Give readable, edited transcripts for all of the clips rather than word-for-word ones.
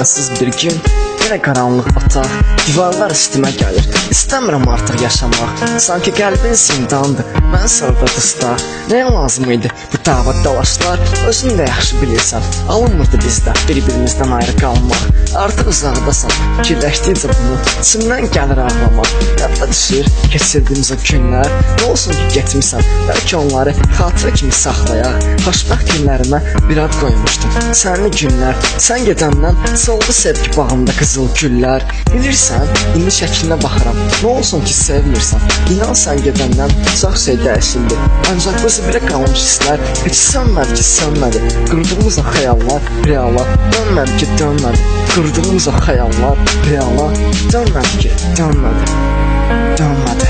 sənsiz bir gün. Yenə qaranlıq otaq, divarlar üstümə gəlir. İstəmirəm artıq yaşamaq. Sanki qəlbin zindandır, mən sırda dustaq. Nəyə lazım idi bu dava dalaşlar? Özün də yaxşı bilirsən, alınmırdı bizdə bir-birimizdən ayrı qalmaq. Artıq uzaqdasan, fikirləşdikcə bunu içimdən gəlir ağlamaq. Yadda düşür keçirdiyimiz o günlər. Nə olsun ki getmisən, bəlkə onları xatirə kimi saxlayaq. Xoşbəxt günlərimə bir ad qoymuşdum. Sənli günlər, sən gedəndən soldu sevgi bağımda qızıl güllər. Bilirsən, indi şəklinə baxıram. Nə olsun ki sevmirsən, inan sən gedəndən çox şey dəyişildi. Ancaq bu zibirə qalmış hisslər heç sönmədi ki sönmədi. Qurduğumuz o xəyallar reala dönmədi ki dönmədi. Qurduğumuz o xəyallar reala dönmədi ki dönmədi. Dönmədi.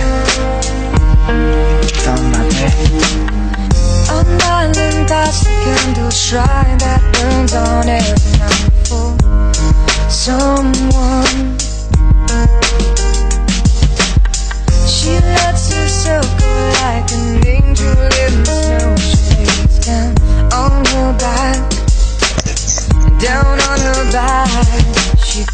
Dönmədi. I'm lying past the candle shrine that burns on every night for someone. She lets herself go like an angel in the snow. She lays down on her back, down on her back. She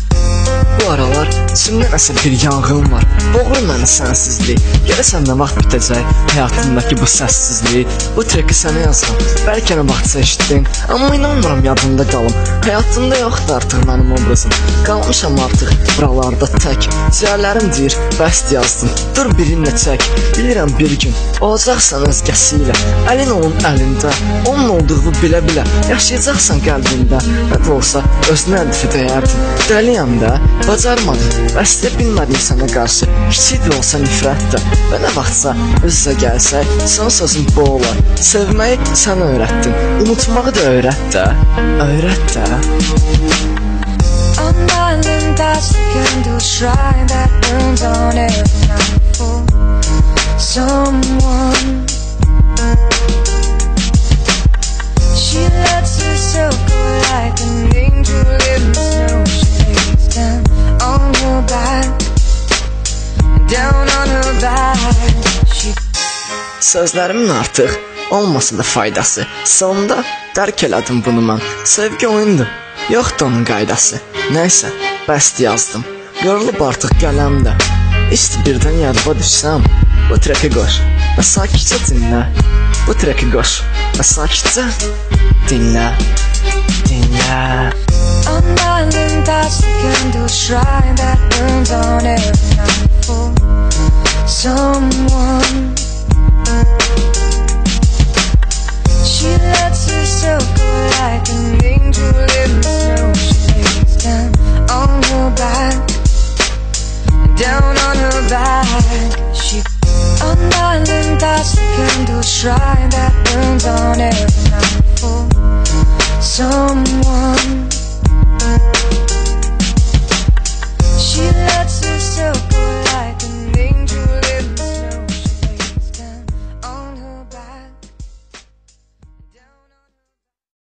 bu aralar içimdə nəsə bir yanğın var. Boğur məni sənsizlik. Görəsən nə vaxt bitəcək həyatındakı bu səssizlik. Bu treki sənə yazıram. Bəlkə nə vaxtsa eşitdin, amma inanmıram yadında qalım. Həyatında yoxdur artıq mənim obrazım. Qalmışam artıq buralarda tək. Ciyərlərim deyir, bəst yazdım. Dur birinlə çək. Bilirəm bir gün olacaqsan özgəsi ilə. Əlin onun əlində, onun olduğunu bilə-bilə yaşayacaqsan qəlbində. Nə də olsa özünə əldifi dəyərdin. Dəliyəm də, bacarmadım, bəstə bilmədim sənə qarşı. Kiçik də olsa nifrət də və nə vaxtsa üz-üzə gəlsək, son sözüm bu olar. Sevməyi sən öyrətdin, unutmağı da öyrət də. Öyrət də. I'm lying past the candle shrine that burns on every night for someone. She lets herself go like an angel in the snow. She lays down on her back, down on her back. She Sözlərimin artıq olmasa da faydası. Sonunda dərk elədim bunu mən. Sevgi oyundur, yoxdur onun qaydası. Nəysə, bəst yazdım. Yorulub artıq qələmdə. İşte birdən yadıma düşsəm, bu treki qoş və sakitcə dinlə. Bu treki qoş və sakitcə dinlə. Dinlə. I'm lying past the candle shrine that burns on every night for someone. She lets herself go like an angel in the snow. She lays down on her back, down on her back. She I'm lying past the candle shrine that burns on every night for someone. She lets herself go.